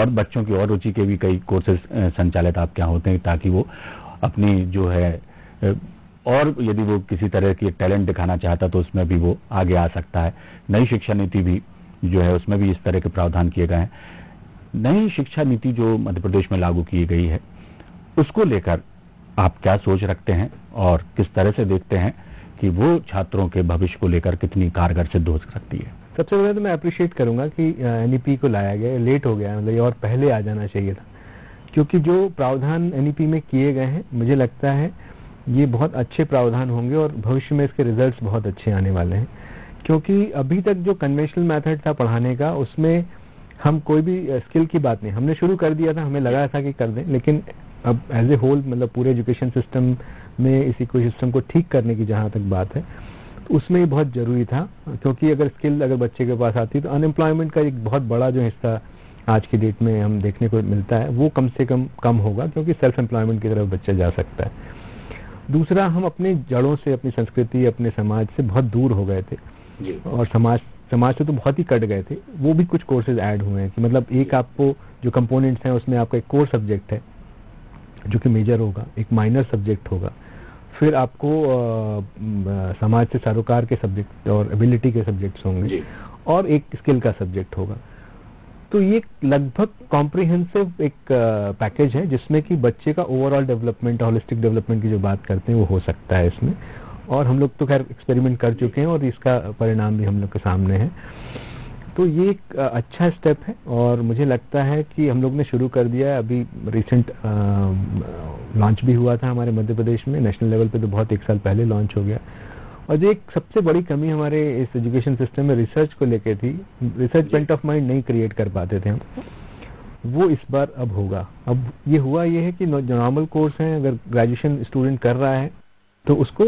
और बच्चों की और रुचि के भी कई कोर्सेज संचालित आपके यहाँ होते हैं, ताकि वो अपनी जो है और यदि वो किसी तरह की टैलेंट दिखाना चाहता तो उसमें भी वो आगे आ सकता है। नई शिक्षा नीति भी जो है उसमें भी इस तरह के प्रावधान किए गए हैं। नई शिक्षा नीति जो मध्य प्रदेश में लागू की गई है, उसको लेकर आप क्या सोच रखते हैं और किस तरह से देखते हैं कि वो छात्रों के भविष्य को लेकर कितनी कारगर सिद्ध हो सकती है? सबसे पहले तो मैं अप्रिशिएट करूंगा कि एनईपी को लाया गया, लेट हो गया, मतलब ये और पहले आ जाना चाहिए था, क्योंकि जो प्रावधान एनईपी में किए गए हैं मुझे लगता है ये बहुत अच्छे प्रावधान होंगे और भविष्य में इसके रिजल्ट्स बहुत अच्छे आने वाले हैं। क्योंकि अभी तक जो कन्वेंशनल मेथड था पढ़ाने का, उसमें हम कोई भी स्किल की बात नहीं, हमने शुरू कर दिया था, हमें लगा था कि कर दें, लेकिन अब एज ए होल मतलब पूरे एजुकेशन सिस्टम में इस इकोसिस्टम को ठीक करने की जहां तक बात है, तो उसमें ये बहुत जरूरी था। क्योंकि अगर स्किल अगर बच्चे के पास आती तो अनएम्प्लॉयमेंट का एक बहुत बड़ा जो हिस्सा आज की डेट में हम देखने को मिलता है वो कम से कम होगा, क्योंकि सेल्फ एम्प्लॉयमेंट की तरफ बच्चा जा सकता है। दूसरा, हम अपनी जड़ों से, अपनी संस्कृति, अपने समाज से बहुत दूर हो गए थे और समाज से तो बहुत ही कट गए थे। वो भी कुछ कोर्सेज ऐड हुए हैं कि मतलब एक आपको जो कंपोनेंट्स हैं उसमें आपका एक कोर सब्जेक्ट है जो कि मेजर होगा, एक माइनर सब्जेक्ट होगा, फिर आपको समाज से सरोकार के सब्जेक्ट और एबिलिटी के सब्जेक्ट्स होंगे और एक स्किल का सब्जेक्ट होगा। तो ये लगभग कॉम्प्रिहेंसिव एक पैकेज है जिसमें कि बच्चे का ओवरऑल डेवलपमेंट, होलिस्टिक डेवलपमेंट की जो बात करते हैं वो हो सकता है इसमें। और हम लोग तो खैर एक्सपेरिमेंट कर चुके हैं और इसका परिणाम भी हम लोग के सामने है। तो ये एक अच्छा स्टेप है और मुझे लगता है कि हम लोग ने शुरू कर दिया है। अभी रिसेंट लॉन्च भी हुआ था हमारे मध्य प्रदेश में, नेशनल लेवल पे तो बहुत एक साल पहले लॉन्च हो गया। और जो एक सबसे बड़ी कमी हमारे इस एजुकेशन सिस्टम में रिसर्च को लेके थी, रिसर्च पॉइंट ऑफ माइंड नहीं क्रिएट कर पाते थे हम, वो इस बार अब होगा। अब ये हुआ ये है कि जो नॉर्मल कोर्स है, अगर ग्रेजुएशन स्टूडेंट कर रहा है तो उसको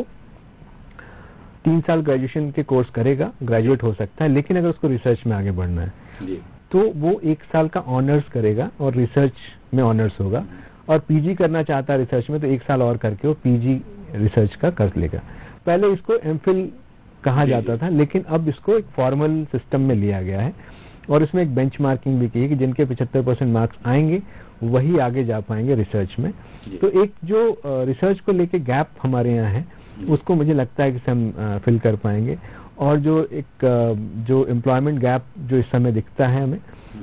3 साल ग्रेजुएशन के कोर्स करेगा, ग्रेजुएट हो सकता है, लेकिन अगर उसको रिसर्च में आगे बढ़ना है तो वो 1 साल का ऑनर्स करेगा और रिसर्च में ऑनर्स होगा। और पीजी करना चाहता है रिसर्च में तो 1 साल और करके वो पीजी रिसर्च का कर लेगा। पहले इसको एमफिल कहा जाता था, लेकिन अब इसको एक फॉर्मल सिस्टम में लिया गया है और इसमें एक बेंचमार्किंग भी की है कि जिनके 75% मार्क्स आएंगे वही आगे जा पाएंगे रिसर्च में। तो एक जो रिसर्च को लेके गैप हमारे यहाँ है उसको मुझे लगता है कि हम फिल कर पाएंगे। और जो एक जो एम्प्लॉयमेंट गैप जो इस समय दिखता है हमें,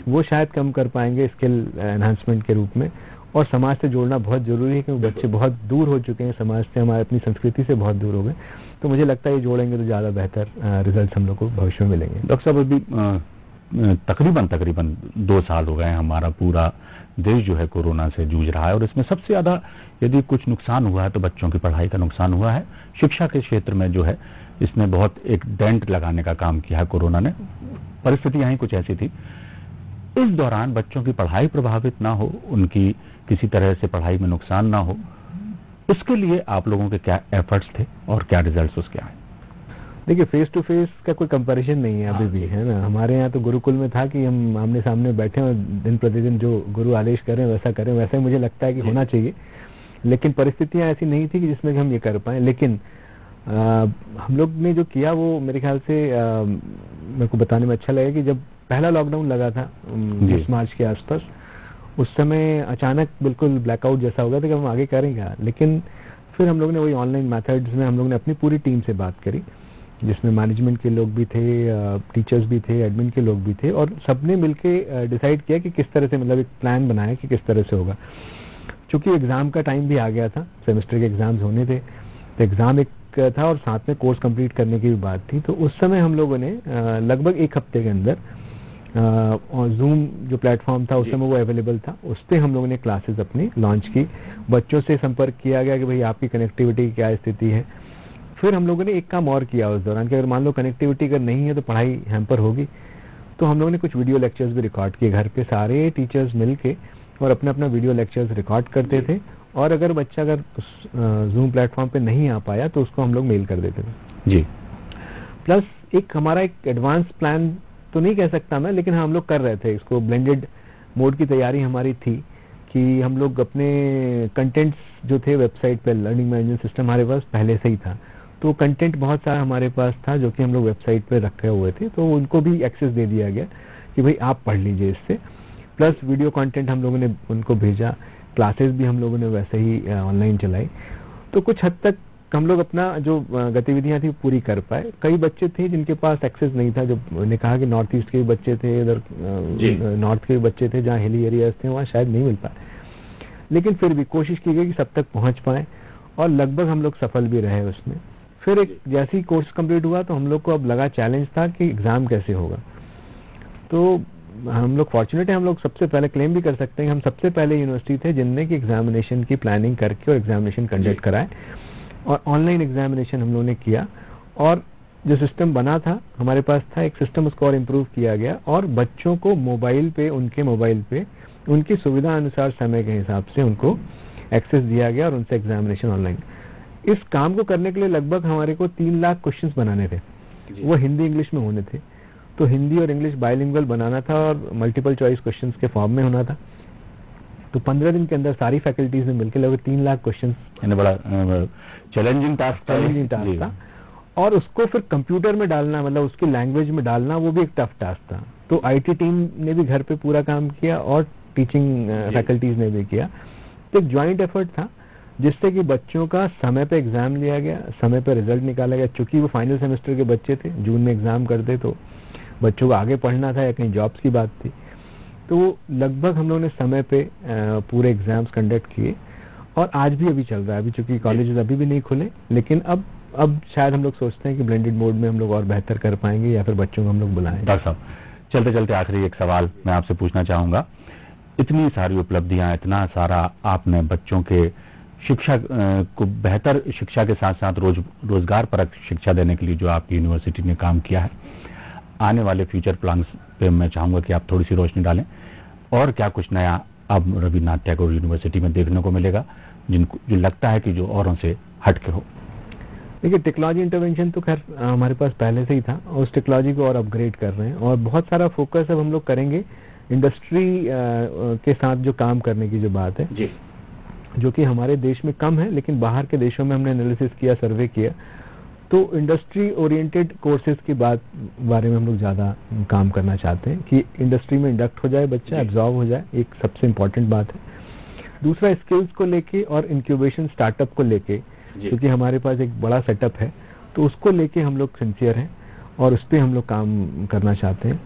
वो शायद कम कर पाएंगे स्किल एनहांसमेंट के रूप में। और समाज से जोड़ना बहुत जरूरी है क्योंकि बच्चे बहुत दूर हो चुके हैं समाज से, हमारे अपनी संस्कृति से बहुत दूर हो गए। तो मुझे लगता है ये जोड़ेंगे तो ज्यादा बेहतर रिजल्ट हम लोग को भविष्य में मिलेंगे। डॉक्टर साहब, अभी तकरीबन 2 साल हो गए हैं, हमारा पूरा देश जो है कोरोना से जूझ रहा है और इसमें सबसे ज्यादा यदि कुछ नुकसान हुआ है तो बच्चों की पढ़ाई का नुकसान हुआ है। शिक्षा के क्षेत्र में जो है इसने बहुत एक डेंट लगाने का काम किया है कोरोना ने। परिस्थितियां ही कुछ ऐसी थी। इस दौरान बच्चों की पढ़ाई प्रभावित ना हो, उनकी किसी तरह से पढ़ाई में नुकसान ना हो, इसके लिए आप लोगों के क्या एफर्ट्स थे और क्या रिजल्ट्स उसके आए? देखिए, फेस टू फेस का कोई कंपैरिजन नहीं है अभी भी, है ना। हमारे यहाँ तो गुरुकुल में था कि हम आमने सामने बैठे और दिन प्रतिदिन जो गुरु आदेश करें वैसा करें, वैसा ही मुझे लगता है कि होना चाहिए। लेकिन परिस्थितियां ऐसी नहीं थी कि जिसमें हम ये कर पाए। लेकिन हम लोग ने जो किया वो मेरे ख्याल से मेरे को बताने में अच्छा लगा कि जब पहला लॉकडाउन लगा था 20 मार्च के आसपास, उस समय अचानक बिल्कुल ब्लैकआउट जैसा हो गया था कि हम आगे करें क्या। लेकिन फिर हम लोग ने वही ऑनलाइन मेथड्स में हम लोग ने अपनी पूरी टीम से बात करी, जिसमें मैनेजमेंट के लोग भी थे, टीचर्स भी थे, एडमिन के लोग भी थे, और सबने मिलके डिसाइड किया कि किस तरह से, मतलब एक प्लान बनाया कि किस तरह से होगा। चूंकि एग्जाम का टाइम भी आ गया था, सेमेस्टर के एग्जाम्स होने थे, तो एग्जाम एक था और साथ में कोर्स कंप्लीट करने की भी बात थी। तो उस समय हम लोगों ने लगभग 1 हफ्ते के अंदर और जूम जो प्लेटफॉर्म था उस समय वो अवेलेबल था, उस पर हम लोगों ने क्लासेस अपनी लॉन्च की। बच्चों से संपर्क किया गया कि भाई आपकी कनेक्टिविटी की क्या स्थिति है। फिर हम लोगों ने एक काम और किया उस दौरान कि अगर मान लो कनेक्टिविटी अगर नहीं है तो पढ़ाई हैम्पर होगी, तो हम लोगों ने कुछ वीडियो लेक्चर्स भी रिकॉर्ड किए घर पे, सारे टीचर्स मिलके और अपना अपना वीडियो लेक्चर्स रिकॉर्ड करते थे। और अगर बच्चा अगर उस जूम प्लेटफॉर्म पे नहीं आ पाया तो उसको हम लोग मेल कर देते थे जी। प्लस एक हमारा एक एडवांस प्लान तो नहीं कह सकता मैं, लेकिन हम लोग कर रहे थे इसको, ब्लेंडेड मोड की तैयारी हमारी थी कि हम लोग अपने कंटेंट्स जो थे वेबसाइट पे, लर्निंग मैनेजमेंट सिस्टम हमारे पास पहले से ही था, तो कंटेंट बहुत सारा हमारे पास था जो कि हम लोग वेबसाइट पे रखे हुए थे, तो उनको भी एक्सेस दे दिया गया कि भाई आप पढ़ लीजिए इससे। प्लस वीडियो कंटेंट हम लोगों ने उनको भेजा, क्लासेस भी हम लोगों ने वैसे ही ऑनलाइन चलाई। तो कुछ हद तक हम लोग अपना जो गतिविधियां थी पूरी कर पाए। कई बच्चे थे जिनके पास एक्सेस नहीं था, जो मैंने कहा कि नॉर्थ ईस्ट के भी बच्चे थे, इधर नॉर्थ के भी बच्चे थे जहाँ हिली एरियाज थे, वहाँ शायद नहीं मिल पाए, लेकिन फिर भी कोशिश की गई कि सब तक पहुंच पाए और लगभग हम लोग सफल भी रहे उसमें। फिर एक जैसे ही कोर्स कंप्लीट हुआ तो हम लोग को अब लगा चैलेंज था कि एग्जाम कैसे होगा। तो हम लोग फॉर्चुनेट है, हम लोग सबसे पहले क्लेम भी कर सकते हैं हम सबसे पहले यूनिवर्सिटी थे जिनने की एग्जामिनेशन की प्लानिंग करके और एग्जामिनेशन कंडक्ट कराए और ऑनलाइन एग्जामिनेशन हम लोगों ने किया। और जो सिस्टम बना था हमारे पास था एक सिस्टम, उसको और इम्प्रूव किया गया और बच्चों को मोबाइल पे, उनके मोबाइल पे उनकी सुविधा अनुसार समय के हिसाब से उनको एक्सेस दिया गया और उनसे एग्जामिनेशन ऑनलाइन। इस काम को करने के लिए लगभग हमारे को 3 लाख क्वेश्चंस बनाने थे, वो हिंदी इंग्लिश में होने थे। तो हिंदी और इंग्लिश बाइलिंगुअल बनाना था और मल्टीपल चॉइस क्वेश्चंस के फॉर्म में होना था। तो 15 दिन के अंदर सारी फैकल्टीज ने मिलकर लगभग 3 लाख क्वेश्चंस, बड़ा चैलेंजिंग टास्क था। और उसको फिर कंप्यूटर में डालना, मतलब उसकी लैंग्वेज में डालना, वो भी एक टफ टास्क था। तो आईटी टीम ने भी घर पे पूरा काम किया और टीचिंग फैकल्टीज ने भी किया। तो एक ज्वाइंट एफर्ट था जिससे कि बच्चों का समय पे एग्जाम लिया गया, समय पे रिजल्ट निकाला गया। चूंकि वो फाइनल सेमेस्टर के बच्चे थे, जून में एग्जाम करते तो बच्चों को आगे पढ़ना था या कहीं जॉब्स की बात थी। तो लगभग हम लोगों ने समय पे पूरे एग्जाम्स कंडक्ट किए और आज भी अभी चल रहा है। अभी चूंकि कॉलेजेस अभी भी नहीं खुले, लेकिन अब शायद हम लोग सोचते हैं कि ब्लेंडेड मोड में हम लोग और बेहतर कर पाएंगे या फिर बच्चों को हम लोग बुलाएं। डॉक्टर साहब, चलते चलते आखिरी एक सवाल मैं आपसे पूछना चाहूंगा। इतनी सारी उपलब्धियां, इतना सारा आपने बच्चों के शिक्षा को बेहतर शिक्षा के साथ साथ रोजगार परक शिक्षा देने के लिए जो आपकी यूनिवर्सिटी ने काम किया है, आने वाले फ्यूचर प्लान्स पे मैं चाहूंगा कि आप थोड़ी सी रोशनी डालें और क्या कुछ नया अब रविन्द्रनाथ टैगोर यूनिवर्सिटी में देखने को मिलेगा जो लगता है कि जो औरों से हटके हो। देखिए, टेक्नोलॉजी इंटरवेंशन तो खैर हमारे पास पहले से ही था और उस टेक्नोलॉजी को और अपग्रेड कर रहे हैं और बहुत सारा फोकस अब हम लोग करेंगे इंडस्ट्री के साथ जो काम करने की जो बात है जी, जो कि हमारे देश में कम है, लेकिन बाहर के देशों में हमने एनालिसिस किया, सर्वे किया, तो इंडस्ट्री ओरिएंटेड कोर्सेज की बारे में हम लोग ज़्यादा काम करना चाहते हैं कि इंडस्ट्री में इंडक्ट हो जाए बच्चा, एब्जॉर्ब हो जाए, एक सबसे इम्पोर्टेंट बात है। दूसरा, स्किल्स को लेके और इंक्यूबेशन स्टार्टअप को लेके, क्योंकि हमारे पास एक बड़ा सेटअप है, तो उसको लेके हम लोग सिंसियर हैं और उस पर हम लोग काम करना चाहते हैं।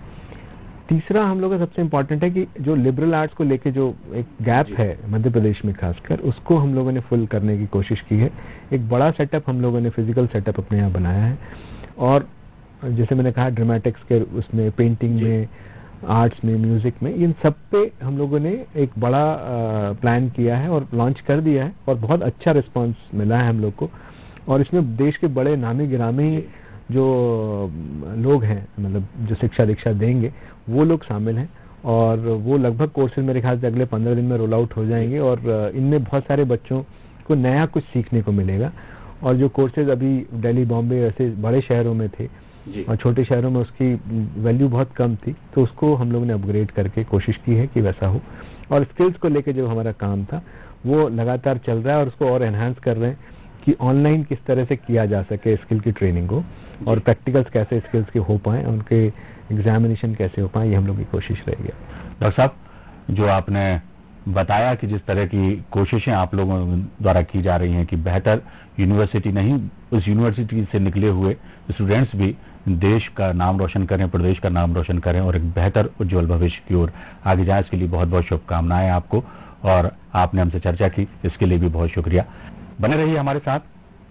तीसरा, हम लोग का सबसे इम्पोर्टेंट है कि जो लिबरल आर्ट्स को लेके जो एक गैप है मध्य प्रदेश में खासकर, उसको हम लोगों ने फुल करने की कोशिश की है। एक बड़ा सेटअप हम लोगों ने फिजिकल सेटअप अपने यहाँ बनाया है और जैसे मैंने कहा ड्रामेटिक्स के उसमें, पेंटिंग में, आर्ट्स में, म्यूजिक में, इन सब पे हम लोगों ने एक बड़ा प्लान किया है और लॉन्च कर दिया है और बहुत अच्छा रिस्पॉन्स मिला है हम लोग को। और इसमें देश के बड़े नामी गिरामी जो लोग हैं, मतलब जो शिक्षा दीक्षा देंगे, वो लोग शामिल हैं और वो लगभग कोर्सेज मेरे ख्याल से अगले 15 दिन में रोल आउट हो जाएंगे और इनमें बहुत सारे बच्चों को नया कुछ सीखने को मिलेगा। और जो कोर्सेज अभी दिल्ली, बॉम्बे ऐसे बड़े शहरों में थे और छोटे शहरों में उसकी वैल्यू बहुत कम थी, तो उसको हम लोग ने अपग्रेड करके कोशिश की है कि वैसा हो। और स्किल्स को लेके जो हमारा काम था वो लगातार चल रहा है और उसको और एनहांस कर रहे हैं कि ऑनलाइन किस तरह से किया जा सके स्किल की ट्रेनिंग को और प्रैक्टिकल्स कैसे स्किल्स के हो पाए, उनके एग्जामिनेशन कैसे हो पाए, ये हम लोग की कोशिश रहेगी। डॉक्टर साहब, जो आपने बताया कि जिस तरह की कोशिशें आप लोगों द्वारा की जा रही हैं कि बेहतर यूनिवर्सिटी नहीं, उस यूनिवर्सिटी से निकले हुए स्टूडेंट्स भी देश का नाम रोशन करें, प्रदेश का नाम रोशन करें और एक बेहतर उज्जवल भविष्य की ओर आगे जाए, इसके लिए बहुत बहुत शुभकामनाएं आपको। और आपने हमसे चर्चा की, इसके लिए भी बहुत शुक्रिया। बने रहिए हमारे साथ,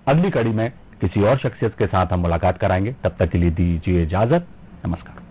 अगली कड़ी में किसी और शख्सियत के साथ हम मुलाकात कराएंगे। तब तक के लिए दीजिए इजाजत, नमस्कार।